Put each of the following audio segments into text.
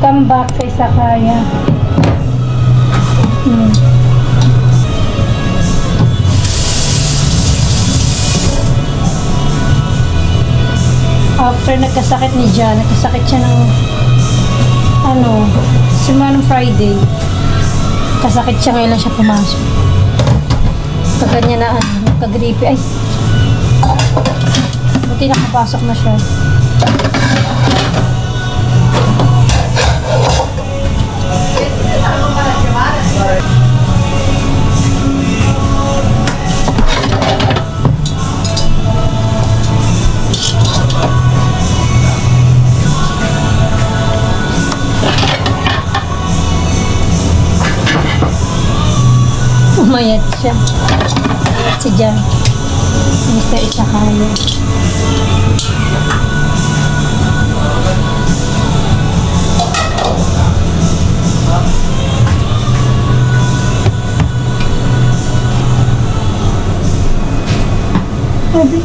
Welcome back sa Isakaya. After nagkasakit ni Jan, nagkasakit siya ng simula ng Friday. Kasakit siya, ngayon lang siya pumasok. Pagka niya na nagka-gripe, ay buti nakapasok na siya. Umayat siya. Si Jan. Mr. Isakaya. Sabi.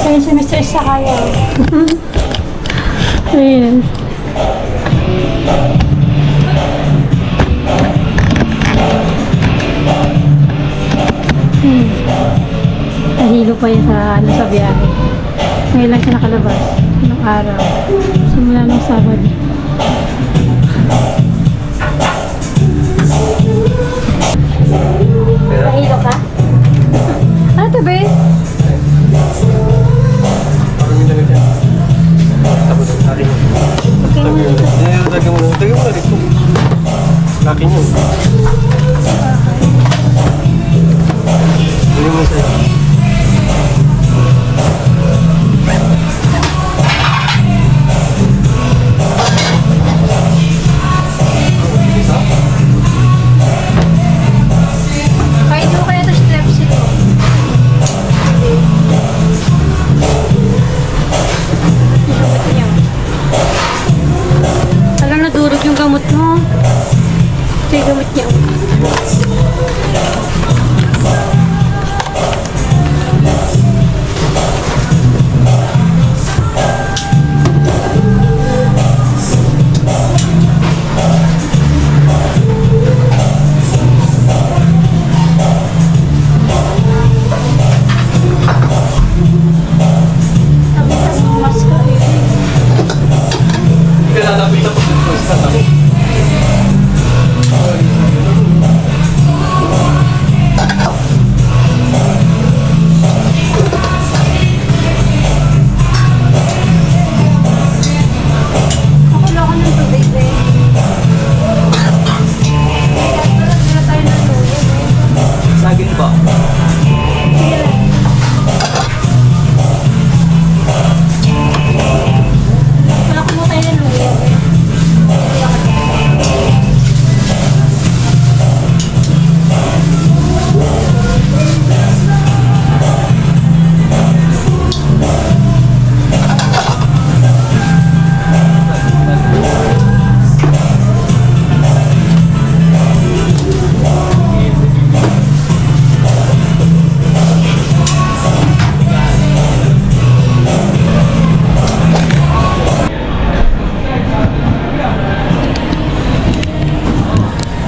Ayun si Mr. Isakaya. Ayun. Nahilo pa yun sa biyahe. Ngayon lang siya nakalabas. Nung araw. Simula nung Sabado. Nahilo ka? Ano to, be? Tapos hari mo. Lagyan mo na dito. Lakin yun. Hindi mo sa'yo. Kahit mo kaya ito steps ito. Alam na durog yung gamot mo. Ito yung gamot niya. Pinatapit ako sa tabi. Ako lang ako ng tubig eh. Tayo ng tubig eh. Saging ba? Sige lang. Wala ko mo tayo ng luya eh.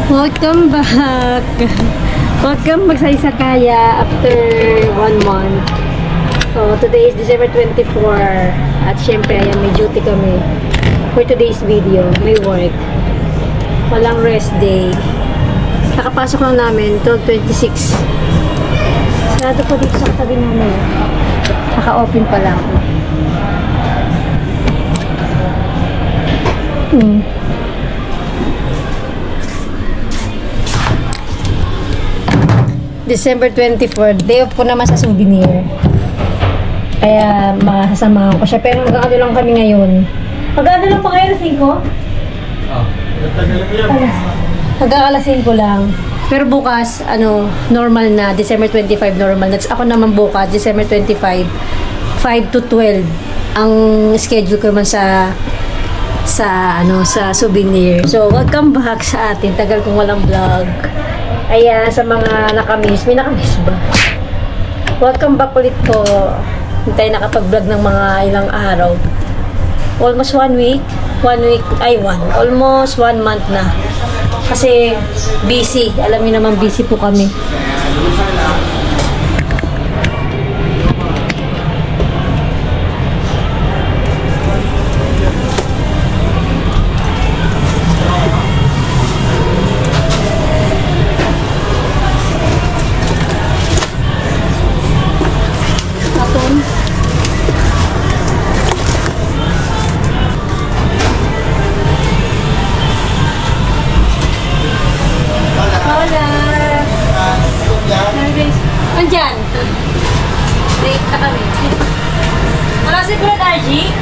Welcome back! Welcome back sa Isakaya after 1 month. So, today is December 24. At syempre, ayan, may duty kami. For today's video, may work. Walang rest day. Nakapasok lang namin, 12:26. Sarado po dito sa tabi namin. Naka-open pa lang. December 24, day off po naman sa souvenir. Kaya masasamahan ko siya. Pero hanggang ano lang kami ngayon. Hanggang ano lang pa kayo, alas 5? Hanggang alas 5 lang. Pero bukas, normal na. December 25 normal. That's ako naman bukas, December 25, 5 to 12. Ang schedule ko naman sa souvenir. So, welcome back sa atin. Tagal kong walang vlog. Ayan, sa mga nakamiss. May nakamiss ba? Welcome back ulit po. Hindi tayo nakapag-vlog ng mga ilang araw. Almost 1 week. Almost 1 month na. Kasi, busy. Alam niyo naman, busy po kami. Andyan. Late na kami. Wala si Brad RG?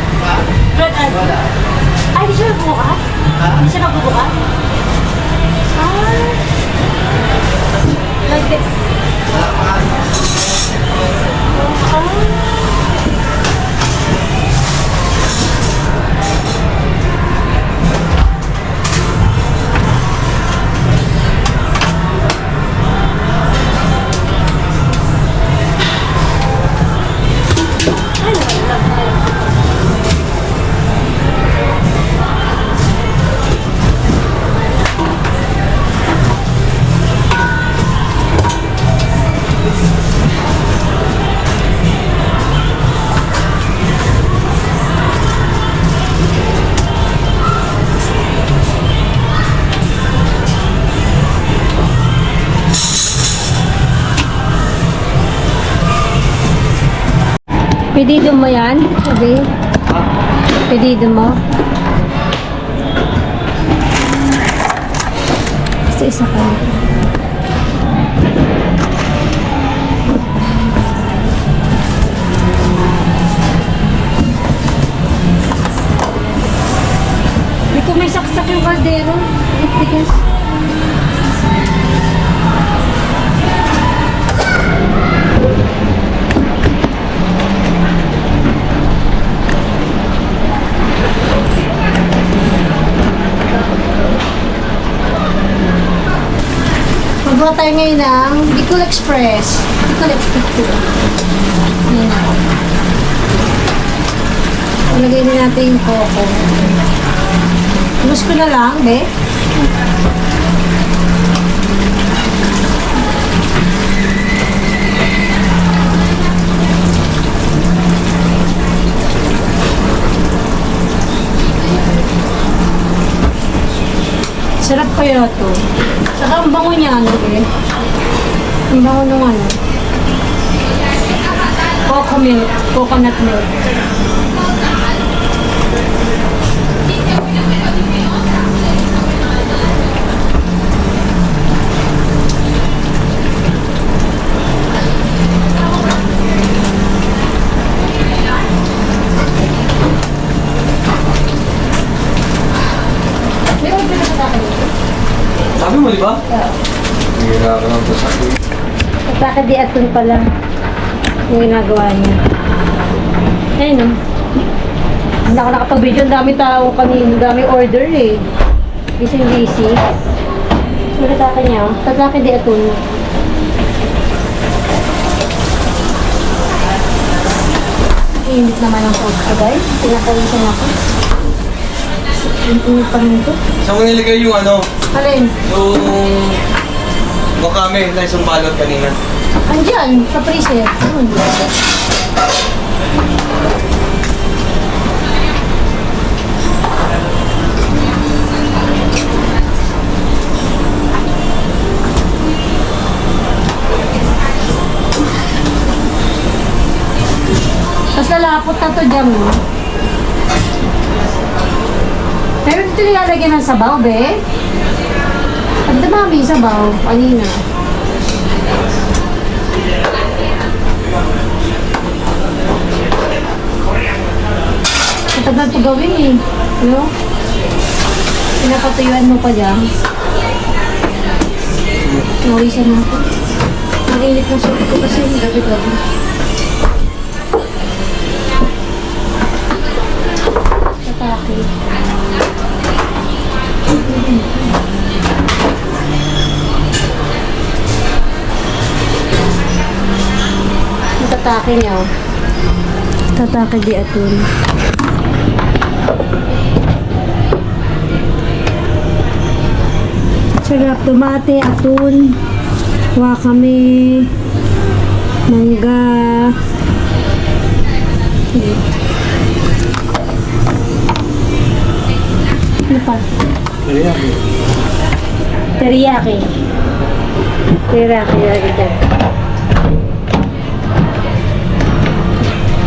Brad RG? Ay, di siya magbubukas? Di siya magbubukas? Like this. Pedido mo yan? Sabi? Pedido mo? Isa ka. Hindi ko may saksak yung kaldero. Itigas. Magawa tayo ngayon ng Bicol Express. Bicol Express po. Ayan na. Ilagay na natin yung coco. Gusto ko na lang, be. Sarap kaya to. Saka ang bango niya, ano eh. Ang bango nung ano. Coco milk. Coconut milk. Sabi mo, di ba? Hira ka lang to sa akin. Saka di atin pala yung ginagawa niya. Ayun no. Hindi ako nakapag-video. Ang dami tao kanina. Ang dami order eh. Busy. Sulit ako niya. Saka di atin. Init naman ang food ko guys. Pinakawisan ako. Init pa rin ito. Saan mo nilagay yung ano? Alin? Yung wakame na isang balot kanina. Andyan, sa freezer. Tapos lalapot na to dyan mo. Pero dito nilalagyan ng sabaw, be. Ang dumami yung sabaw, kanina. Matagal ito gawin eh. Ano? Pinapatuyuan mo pa dyan. Nawisan na ako. Ang init ng suot ko kasi gabi-gabi. tatake niya, oh. Tatake di atun. Sarap, tomate, atun, wakame, mangga. Ano pa? Teriyaki. Teriyaki. Teriyaki lagi dyan.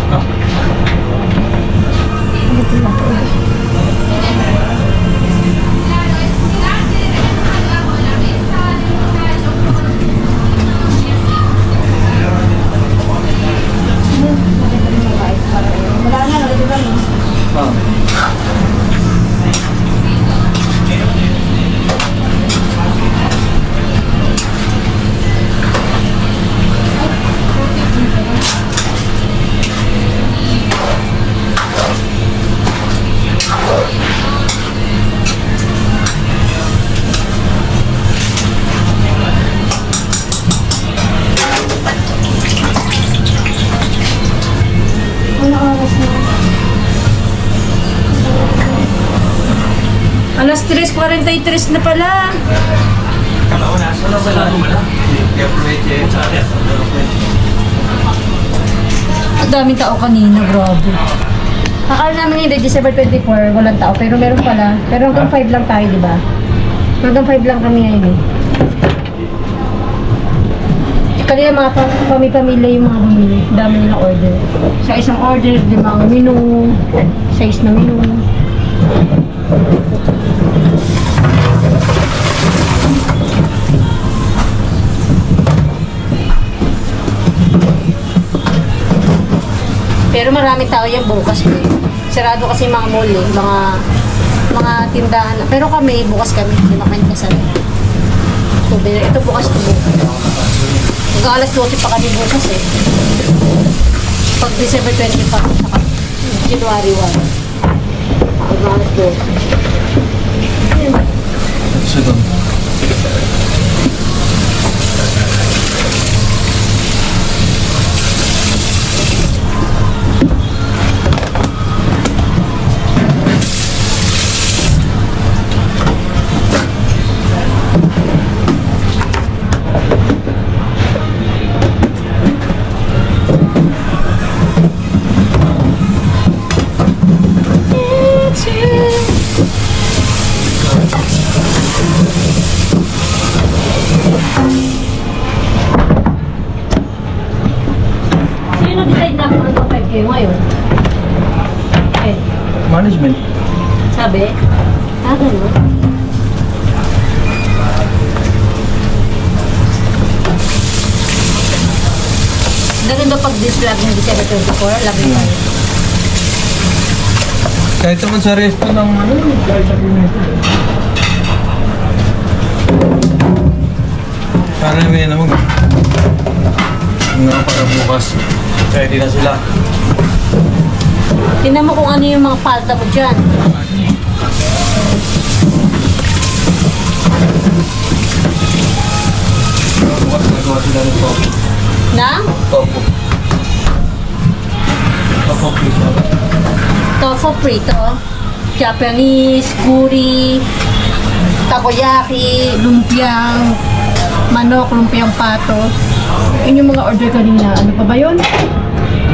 Ah. Ano oras na? Alas 3:43 na pala. Ang daming tao kanina, grabe. Akala namin hindi, December 24, walang tao. Pero meron pala. Pero hanggang 5 lang tayo, di ba? Hanggang 5 lang kami ngayon eh. Kanina mga pamilya yung mga bumili. Dami nilang order. Sa isang order, 5 menu. 6 na menu. Pero marami tao yan bukas eh. Sarado kasi yung mga mall eh. Mga tindahan. Pero kami, bukas kami. Hindi makain kasal. Ito bukas to bukas. Hanggang alas 12 pa kami bukas eh. Pag December 25, saka January 1. Hanggang alas 12. Ayun. Second. Sino decide na kung ano 5K ngayon? Eh, Management. sabi? Ganun. Ganun daw pag dislab ng December 24, lagi tayo. Kahit naman sa resto ng ano, kahit sa pinito. Para may naman. Nga para bukas. Ready na sila. Tingnan mo kung ano yung mga palta mo dyan. Bukas nagawa sila ng tofu. Na? Tofu. Tofu please. Tofu prito, Japanese, guri, takoyaki, lumpiang manok, lumpiang pato. Yun yung mga order kanina. Ano pa ba yun?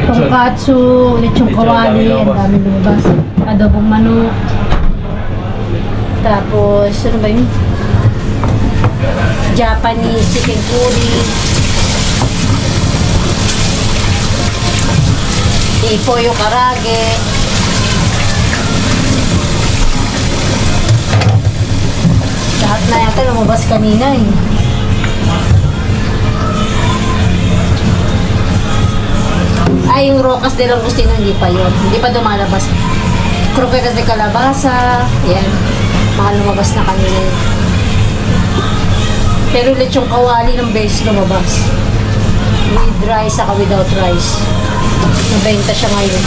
Tonkatsu, lechong kawali, ang dami lumabas. Adobong manok. Tapos, ano ba yun? Japanese chicken curry. Ipoyo karage. Lahat na yata lumabas kanina eh. Ay, yung Rocas de Langostino, hindi pa yun. Hindi pa dumalabas. Croquetas de Calabasa. Yan. Mga lumabas na kanina yun. Pero lechong kawali ng base lumabas. With rice, saka without rice. Nabenta siya ngayon.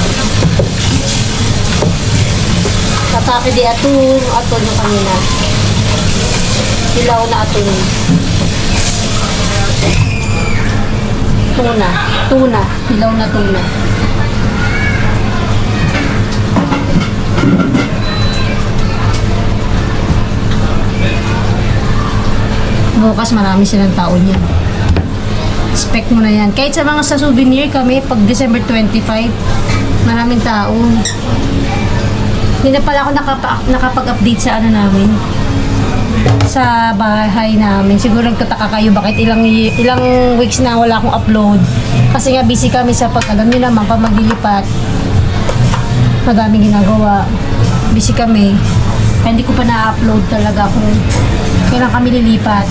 Tatake di atun. Atun yung kanina. Hilaw na atun. Tuna. Tuna. Hilaw na tuna. Bukas marami silang tao niyan. Expect mo na yan. Kahit sa mga sa souvenir kami, pag December 25, maraming tao. Hindi na pala ako nakapag-update sa ano namin. Sa bahay namin. Siguro nagtataka kayo bakit ilang weeks na wala akong upload. Kasi nga busy kami sa alam nyo naman, pag maglilipat. Madaming ginagawa. Busy kami. Kaya hindi ko pa na-upload talaga kung kailan kami lilipat.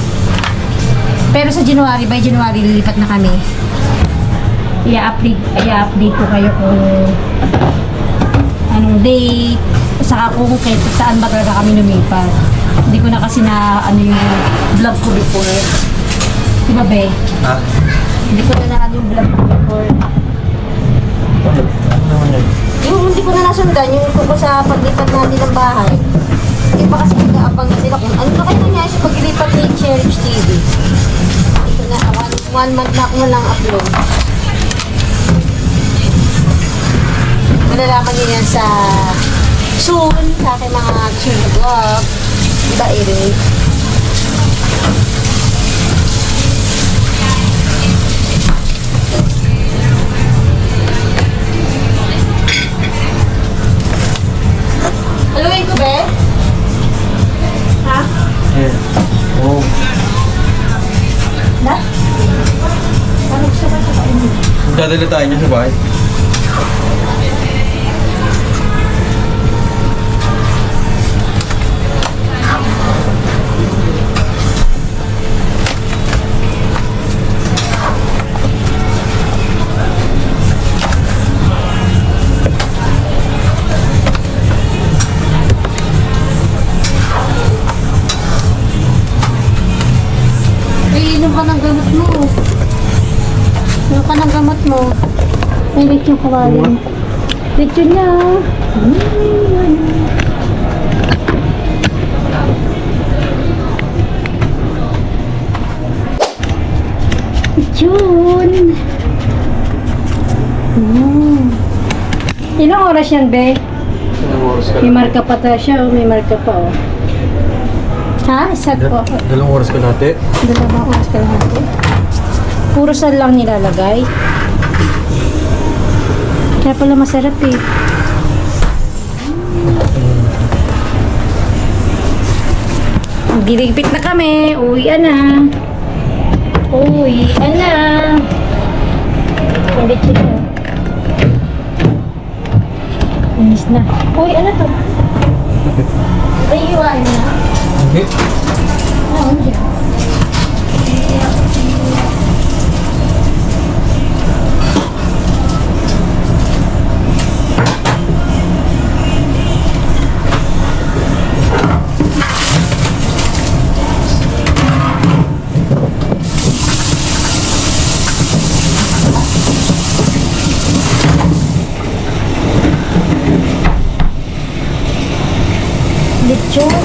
Pero sa January, by January, lilipat na kami. I-update ko kayo kung anong date, saka kung saan ba talaga kami lumipat. Hindi ko na kasi na ano yung vlog ko before. Di ba, Be? Ha? Hindi ko na ano yung vlog ko before. Ano naman yun? Yung hindi ko na nasundan, yung tungkol sa paglipat natin ng bahay. Hindi pa kasi nag-aabang na sila kung ano na kayo nangyari sa paglipat ni Cherish TV. Ito na, one month na ako na lang upload. Malalaman niyo yan sa soon, sa aking mga soon na vlog. Diba, Eric? Haluin ko, Be? Ha? Yeah. Oh. Na? Ano gusto ka sa kainin? Magdadala tayo niya sa bahay. Inom ka ng gamot mo. Inom ka ng gamot mo. May lechon kawalin. Lechon niya. Lechon. Ilang oras yan, Be? Ilang oras ka May marka pa ta siya. May marka pa, oh. Ha? Sad po. Dalawang oras ka natin. Dalawang oras ka lang natin. Puro sal lang nilalagay. Kaya pala masarap eh. Giligpit na kami. Uwian na. Uwian na. Hindi chito. Inis na. Uy, ano to? Ay, iwain na. Hindi. Ah, hindi. Lechon.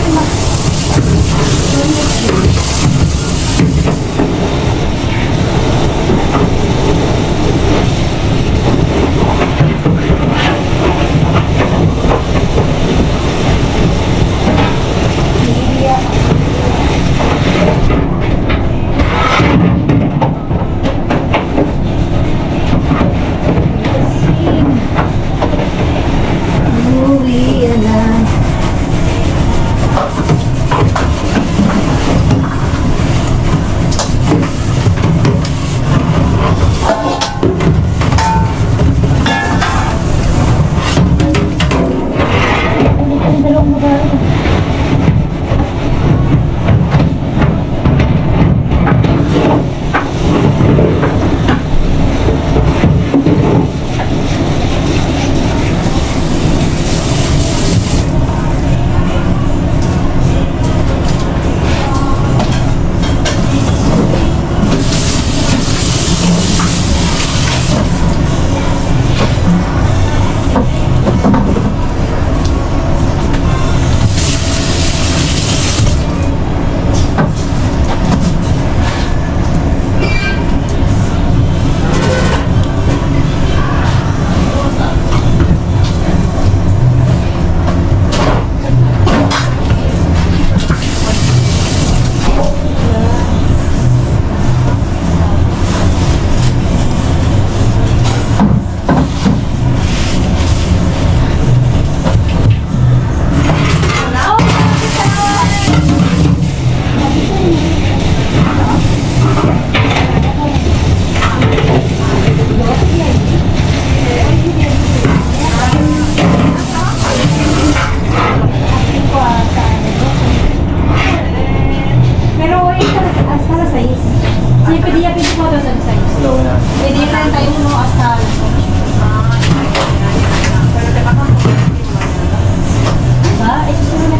Uwi na. Sí, pedía 24.36. Hello na. Pedí 31 hasta las 8. Pero te pagan por el mismo. ¿Va? Eso es una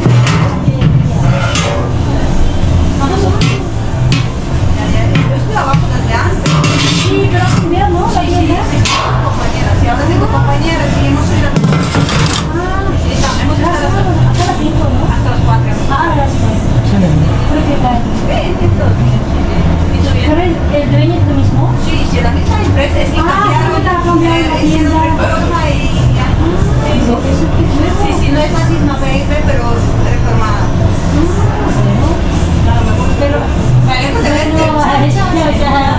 Yo estoy abajo desde antes. Sí, pero primero no, la tienda. Compañeras, y ahora tengo compañeras y hemos ido a tomar. Sí, hemos ido Hasta las 5, ¿no? hasta las 4. Ah, a las 4. ¿Pero qué tal? Bien, todo bien. ¿Y tú bien? ¿Pero el dueño es lo mismo? Sí, sí, la misma empresa, es que Ah, cambiaron, cambiaron la hicieron tienda. reforma y ya. Sí, sí, no es la misma baby, pero reformada. Pero... Me alejo de verte. Pero, no, ya.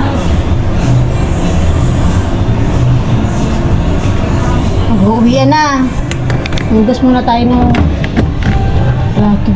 Mag-uwi na. Hugas muna tayo ng plato.